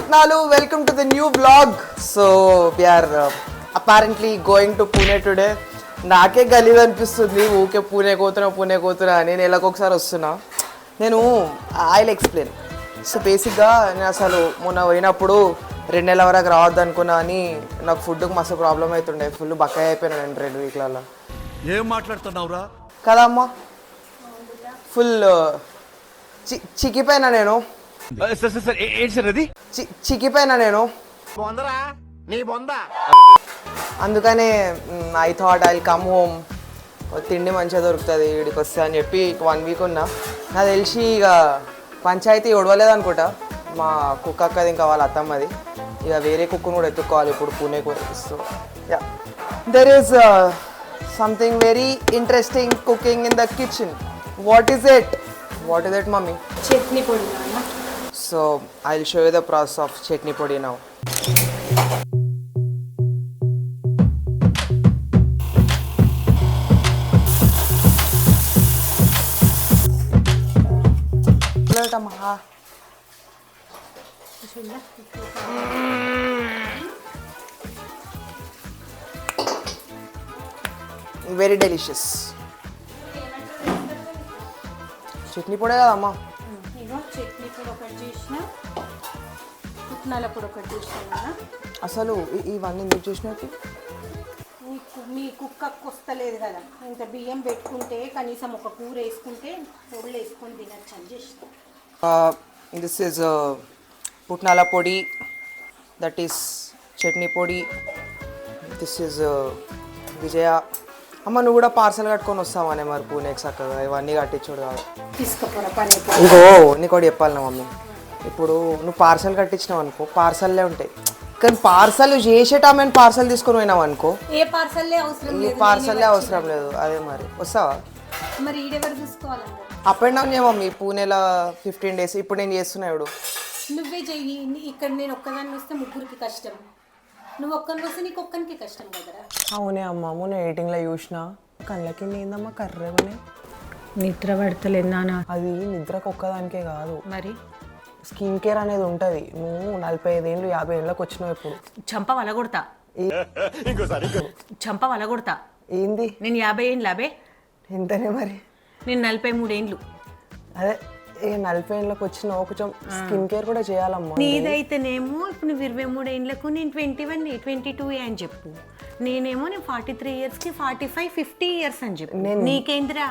Putnalu, welcome to the new vlog. So we are apparently going to Pune today. నాకే గలీజ్ అనిపిస్తుంది ఊకే పూణే కోతున్నా నేను నెలకొకసారి వస్తున్నా. నేను ఐల్ ఎక్స్ప్లెయిన్. సో బేసిక్గా నేను అసలు మొన్న పోయినప్పుడు 2 నెలల వరకు రావద్దు అనుకున్నా అని నాకు ఫుడ్కి మస్తు ప్రాబ్లం అవుతుండే. ఫుల్ బకాయి అయిపోయినా నేను 2 వీక్లలో. ఏం మాట్లాడుతున్నావురా కదా అమ్మా, ఫుల్ చిక్కిపోయినా నేను. చిక్కిపోయినా నేను. అందుకనే I thought I come home, తిండి మంచిగా దొరుకుతుంది వీడికి వస్తే అని చెప్పి 1 వీక్ ఉన్నా. నాకు తెలిసి ఇక పంచాయతీ ఒడవలేదు అనుకుంటా. మా కుక్క అక్కది ఇంకా వాళ్ళ అత్తమ్మది. ఇక వేరే కుక్కను కూడా ఎత్తుక్కోవాలి ఇప్పుడు పూణేకు. So ya, there is something very interesting cooking in the kitchen. What is it mummy? Chutney పొడి. So I'll show you the process of chutney podi now. Very delicious. Chutney పొడే కదమ్మా. చట్నీ పొడి ఒకటి చేసిన, పుట్నాల పొడి ఒకటి చేసిన కదా. అసలు ఇవన్నీ ఎందుకు చూసినట్టు? మీ కుక్కకు వస్తలేదు కదా, ఇంత బియ్యం పెట్టుకుంటే కనీసం ఒక కూర వేసుకుంటే పొడులు వేసుకొని తినచ్చు అని చేసిన. దిస్ ఈజ్ పుట్నాల పొడి, దట్ ఈస్ చట్నీ పొడి. దిస్ ఈజ్ విజయ. అమ్మ నువ్వు కూడా పార్సల్ కట్టుకొని వస్తావనే మరి పూణేకి చక్కగా ఇవన్నీ కట్టించుడు కాదు. తీసుకుపోరా పని. ఇంకో నీకు ఒకటి చెప్పాలి నా మమ్మీ, ఇప్పుడు నువ్వు పార్సల్ కట్టించినావు అనుకో పార్సల్లే ఉంటాయి, కానీ పార్సల్ చేసేటామని పార్సల్ తీసుకొని పోయినావు అనుకో ఏ పార్సల్లే అవసరం లేదు. పార్సల్లే అవసరం లేదు. అదే మరి వస్తావా? మరి ఈడెవరు చూసుకోవాలండి? అప్ అండ్ డౌన్ చేయ మమ్మీ, పూణేలో 15 days. ఇప్పుడు నేను చేస్తున్నా. ఇప్పుడు నువ్వే చెయ్యి. ఇక్కడ నేను ఒక్కదాన్ని వస్తే ముగ్గురికి కష్టం, నువ్వు ఒక్కరిని వస్తే నీకు ఒక్కరికి కష్టం కదరా. అవునే అమ్మ, మొన్న ఎడిటింగ్లో చూసిన కళ్ళకి ఏందమ్మా కర్రేమని. నిద్ర పడతలేదు నాన్న. అది నిద్రకు ఒక్కదానికే కాదు, మరి స్కిన్ కేర్ అనేది ఉంటుంది. నువ్వు 45 ఏళ్ళు 50 ఏళ్ళకి వచ్చినావు. ఇప్పుడు చంప వలగొడతా. చంప వలగొడతా. ఏంది? నేను 50 ఏళ్ళు లాభే. ఎంతనే మరి? నేను 43 ఏళ్ళు. అదే 40 ఏళ్ళకి వచ్చినావు, కొంచెం స్కిన్ కేర్ కూడా చేయాలమ్మా. నీదైతేనేమో ఇప్పుడు నువ్వు 23 ఏళ్ళకు నేను 21 22 అని చెప్పు. నేనేమో నేను 43 yearsకి 45 50 years అని చెప్పు. నీకేంద్రా?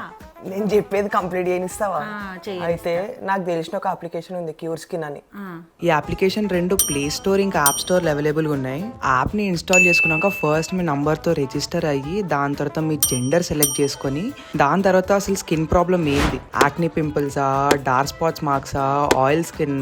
నేను చెప్పేది కంప్లీట్ చేయనిస్తావా? అయితే నాకు తెలిసిన ఒక అప్లికేషన్ ఉంది, క్యూర్ స్కిన్ అని. ఈ అప్లికేషన్ 2 ప్లే స్టోర్ ఇంకా యాప్ స్టోర్ అవైలబుల్గా ఉన్నాయి. యాప్ ని ఇన్స్టాల్ చేసుకున్నాక ఫస్ట్ మీ నంబర్ తో రిజిస్టర్ అయ్యి దాని తర్వాత మీ జెండర్ సెలెక్ట్ చేసుకొని దాని తర్వాత అసలు స్కిన్ ప్రాబ్లమ్ ఏంది, యాక్నీ పింపుల్సా, డార్క్ స్పాట్స్ మార్క్సా, ఆయిల్ స్కిన్,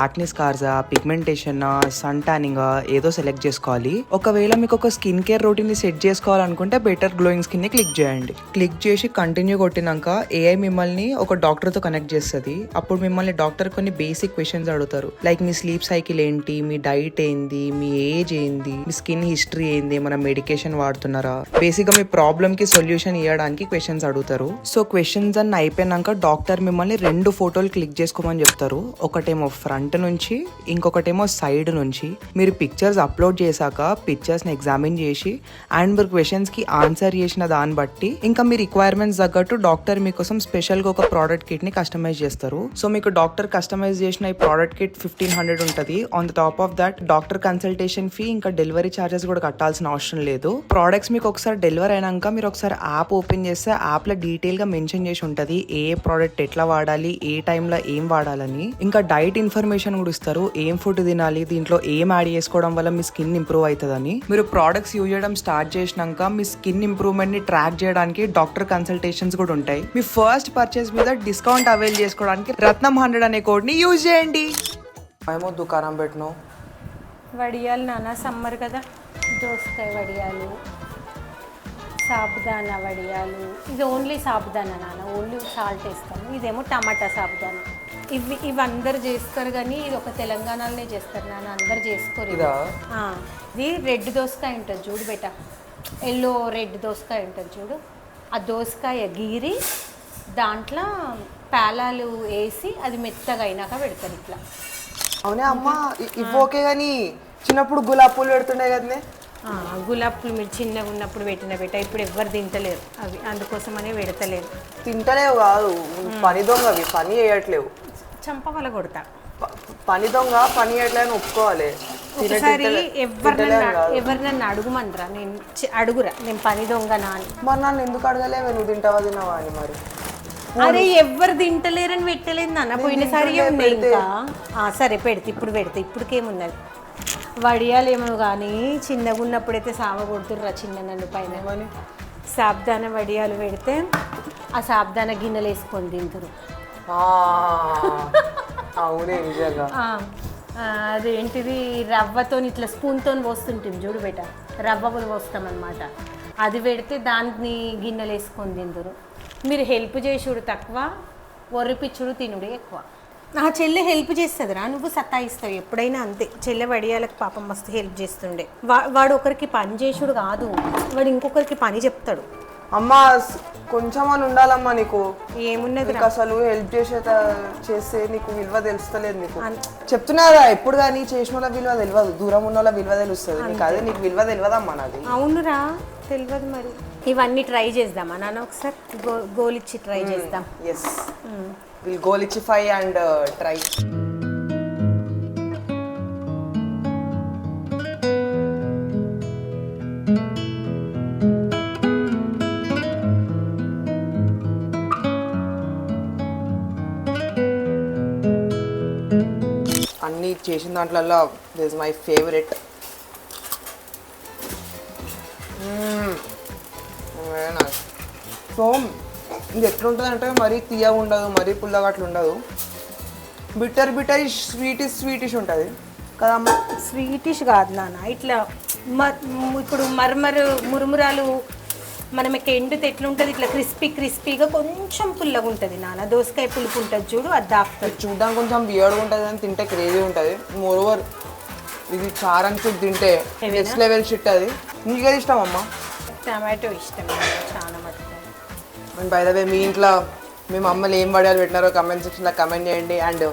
యాక్నీ స్కార్సా, పిగ్మెంటేషన్, సన్ టానింగ్ ఏదో సెలెక్ట్ చేసుకోవాలి. ఒకవేళ మీకు ఒక స్కిన్ కేర్ రొటీన్ ని సెట్ చేసుకోవాలనుకుంటే బెటర్ గ్లోయింగ్ స్కిన్ ని క్లిక్ చేయండి. క్లిక్ చేసి కంటిన్యూ కొట్టినాక ఏఐ మిమ్మల్ని ఒక డాక్టర్ తో కనెక్ట్ చేస్తుంది. అప్పుడు మిమ్మల్ని డాక్టర్ కొన్ని బేసిక్ క్వశ్చన్స్ అడుగుతారు, లైక్ మీ స్లీప్ సైకిల్ ఏంటి, మీ డైట్ ఏంది, మీ ఏజ్ ఏంది, మీ స్కిన్ హిస్టరీ ఏంది, మన మెడికేషన్ వాడుతున్నారా, బేసిక్ గా మీ ప్రాబ్లమ్ కి సొల్యూషన్ ఇవ్వడానికి క్వశ్చన్స్ అడుగుతారు. సో క్వశ్చన్స్ అన్ని అయిపోయినాక డాక్టర్ మిమ్మల్ని 2 ఫోటోలు క్లిక్ చేసుకోమని చెప్తారు. ఒకటేమో ఫ్రంట్ నుంచి, ఇంకొకటేమో సైడ్ నుంచి. మీరు పిక్చర్స్ అప్లోడ్ చేశాక పిక్చర్స్ ని ఎగ్జామిన్ చేసి అండ్ మీరు క్వశ్చన్స్ కి ఆన్సర్ చేసిన దాన్ని బట్టి ఇంకా మీ రిక్వైర్మెంట్స్ తగ్గట్టు డాక్టర్ మీకోసం స్పెషల్ గా ఒక ప్రోడక్ట్ కిట్ ని కస్టమైజ్ చేస్తారు. సో మీకు డాక్టర్ కస్టమైజ్ చేసిన ఈ ప్రోడక్ట్ కిట్ 1500 ఉంటుంది. On the top of that doctor consultation fee ఇంకా డెలివరీ చార్జెస్ కూడా కట్టాల్సిన అవసరం లేదు. ప్రోడక్ట్స్ మీకు ఒకసారి డెలివరీ అయినాక మీరు ఒకసారి యాప్ ఓపెన్ చేస్తే యాప్ లో డీటెయిల్ గా మెన్షన్ చేసి ఉంటది ఏ ప్రోడక్ట్ ఎట్లా వాడాలి, ఏ టైంలో ఏం వాడాలని. ఇంకా డైట్ ఇన్ఫర్మేషన్ కూడా ఇస్తారు, ఏం ఫుడ్ తినాలి, దీంట్లో ఏం యాడ్ చేసుకోవడం వల్ల మీ స్కిన్ ఇంప్రూవ్ అవుతుందని. మీరు ప్రోడక్ట్స్ యూజ్ చేయడం స్టార్ట్ చేసినాక మీ స్కిన్ ఇంప్రూవ్మెంట్ ని ట్రాక్ చేయడానికి డాక్టర్ కన్సల్టేషన్స్ కూడా ఉంటాయి. మీ ఫస్ట్ పర్చేస్ మీద డిస్కౌంట్ అవైల్ చేసుకోవడానికి రత్నం 100 అనే కోడ్ ని యూజ్ చేయండి. ఏమో దుకాణం పెట్టినావు. వడియాలు నాన్న, సమ్మర్ కదా, దోసకాయ వడియాలు, సాబుదానా వడియాలు. ఇది ఓన్లీ సాబుదానా నాన్న, ఓన్లీ సాల్ట్ వేస్తాము. ఇదేమో టమాటా సాబుదానా. ఇవి అందరు చేస్తారు, కానీ ఇది ఒక తెలంగాణలోనే చేస్తారు నాన్న, అందరు చేసుకోరు. ఇది రెడ్ దోసకాయ ఉంటుంది చూడు బేట, ఎల్లో రెడ్ దోసకాయ ఉంటుంది చూడు. ఆ దోసకాయ గీరి దాంట్లో పేలాలు వేసి అది మెత్తగా అయినాక పెడతారు ఇట్లా. అవునే అమ్మ ఇవి ఓకే కానీ చిన్నప్పుడు గులాబ్ పూలు పెడుతుండే కదనే. గులాబ్ పూలు మీరు చిన్నగా ఉన్నప్పుడు పెట్టిన ఇప్పుడు ఎవ్వరు తింటలేరు అవి, అందుకోసమనే పెడతలేరు. తింటలేవు కాదు, పని దొంగ అవి, పని చేయట్లేవు. చంపవల కొడతా. పని దొంగ పని చేయట్లేని ఒప్పుకోవాలి. ఒకసారి ఎవరు నన్ను అడుగుమంటారా, నేను అడుగురా నేను పని దొంగనా అని. మరి నన్ను ఎందుకు అడగలేవు, నువ్వు తింటావా తిన్నావా అని. మరి అరే ఎవ్వరు తింటలేరని పెట్టలేదు నాన్న, పోయినసారి ఉన్నాయి ఇంకా. సరే పెడితే ఇప్పటికేమున్నది. వడియాలేమో కానీ చిన్నగా ఉన్నప్పుడైతే సావ కొడుతుర్రా చిన్న నన్ను పైన. సాబ్దాన వడియాలు పెడితే ఆ సాబ్దాన గిన్నెలు వేసుకొని తింటారు. అవునే నిజంగా. అదేంటిది రవ్వతో ఇట్లా స్పూన్తో పోస్తుంటాం చూడు బేట, రవ్వలు పోస్తామన్నమాట. అది పెడితే దాన్ని గిన్నెలు వేసుకొని తిందరు. మీరు హెల్ప్ చేసుడు తక్కువ, ఒర్రిపిచ్చుడు తినుడే ఎక్కువ. నా చెల్లె హెల్ప్ చేస్తుందిరా, నువ్వు సతాయిస్తావు ఎప్పుడైనా అంతే. చెల్లె వడియాలకు పాపం మస్తు హెల్ప్ చేస్తుండే. వాడు ఒకరికి పని చేసుడు కాదు, వాడు ఇంకొకరికి పని చెప్తాడు. అమ్మా కొంచెం అని ఉండాలమ్మా నీకు. ఏమున్నది అసలు హెల్ప్ చేస్తే నీకు విలువ తెలుస్తలేదు. నీకు చెప్తున్నారా ఎప్పుడు కానీ చేసిన వాళ్ళ విలువ తెలియదు, దూరం ఉన్న వాళ్ళ విలువ తెలుస్తుంది. నీకు అదే నీకు విలువ తెలియదమ్మా నాది. అవునురా తెలియదు. మరి ఇవన్నీ ట్రై చేద్దామా నాన్న, ఒకసారి గోలిచ్చి ట్రై చేద్దాం. ఎస్ విల్ గోలిచ్చిఫై అండ్ ట్రై. అన్నీ చేసిన దాంట్లలో this is my favourite. So ఇది ఎట్లుంటుంది అంటే మరీ తీయగా ఉండదు, మరీ పుల్లగా అట్లా ఉండదు. బిటరిష్ స్వీటిష్ ఉంటుంది కదమ్మా. స్వీటిష్ కాదు నాన్న, ఇట్లా ఇప్పుడు మురుమురాలు మనకి ఎండితే ఎట్లుంటుంది, ఇట్లా క్రిస్పీగా కొంచెం పుల్లగా ఉంటుంది నాన్న. దోసకాయ పులుపు ఉంటుంది చూడు, అది దాపుతుంది. చూడడానికి కొంచెం బియర్డ్గా ఉంటుంది అని తింటే క్రేజీ ఉంటుంది. మోరోవర్ ఇది చారని ఫుడ్ తింటే నెక్స్ట్ లెవెల్ షిట్. అది నీకు ఏది ఇష్టం అమ్మా? టమాటో ఇష్టం చాలా మటుకు. అండ్ బై ద వే మీ ఇంట్లో మీ మమ్మల్ని ఏం వడియాలు పెట్టినారో కమెంట్ సెక్షన్లో కమెంట్ చేయండి. అండ్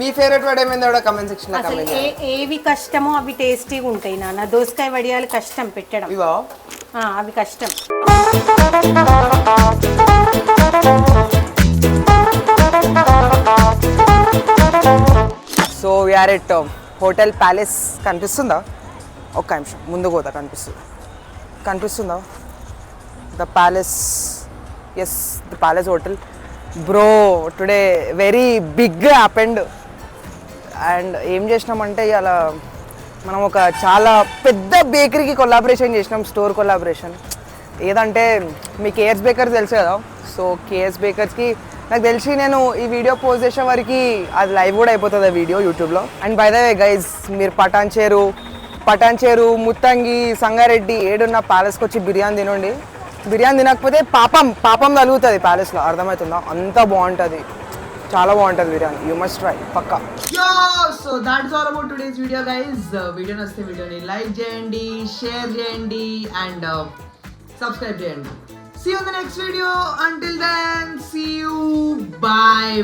మీ ఫేవరెట్ వడ ఏమైందో కూడా కమెంట్ సెక్షన్లో కమెంట్ చేయండి. ఏవి కష్టమో అవి టేస్టీగా ఉంటాయి నాన్న. దోసకాయ వడియాలు కష్టం పెట్టడం, ఇవా అవి కష్టం. So we're at hotel palace. కనిపిస్తుందా? ఒక్క నిమిషం ముందు పోతా. కనిపిస్తుందా the palace? Yes the palace hotel. Bro today very big happened. And ఏం చేసినామంటే ఇలా మనం ఒక చాలా పెద్ద బేకరీకి కొలాబరేషన్ చేసినాం, స్టోర్ కొలాబరేషన్. ఏదంటే మీ కేఎస్ బేకర్స్ తెలుసు కదా. సో కేఎస్ బేకర్స్కి నాకు తెలిసి నేను ఈ వీడియో పోస్ట్ చేసే వరకు అది లైవ్ కూడా అయిపోతుంది ఆ వీడియో యూట్యూబ్లో. And by the way guys, మీరు పటాన్చేరు ముత్తంగి సంగారెడ్డి ఏడున్న ప్యాలెస్కి వచ్చి బిర్యానీ తినండి. బిర్యానీ తినకపోతే పాపం తగులుతుంది ప్యాలెస్లో, అర్థమవుతుందా? అంత బాగుంటుంది, చాలా బాగుంటుంది బిర్యానీ. యూ మస్ట్ ట్రై పక్కా. So that's all about today's video guys. Video నచ్చితే వీడియోని లైక్ చేయండి, షేర్ చేయండి అండ్ సబ్స్క్రైబ్ చేయండి. See you in the next video. Until then, see you. Bye.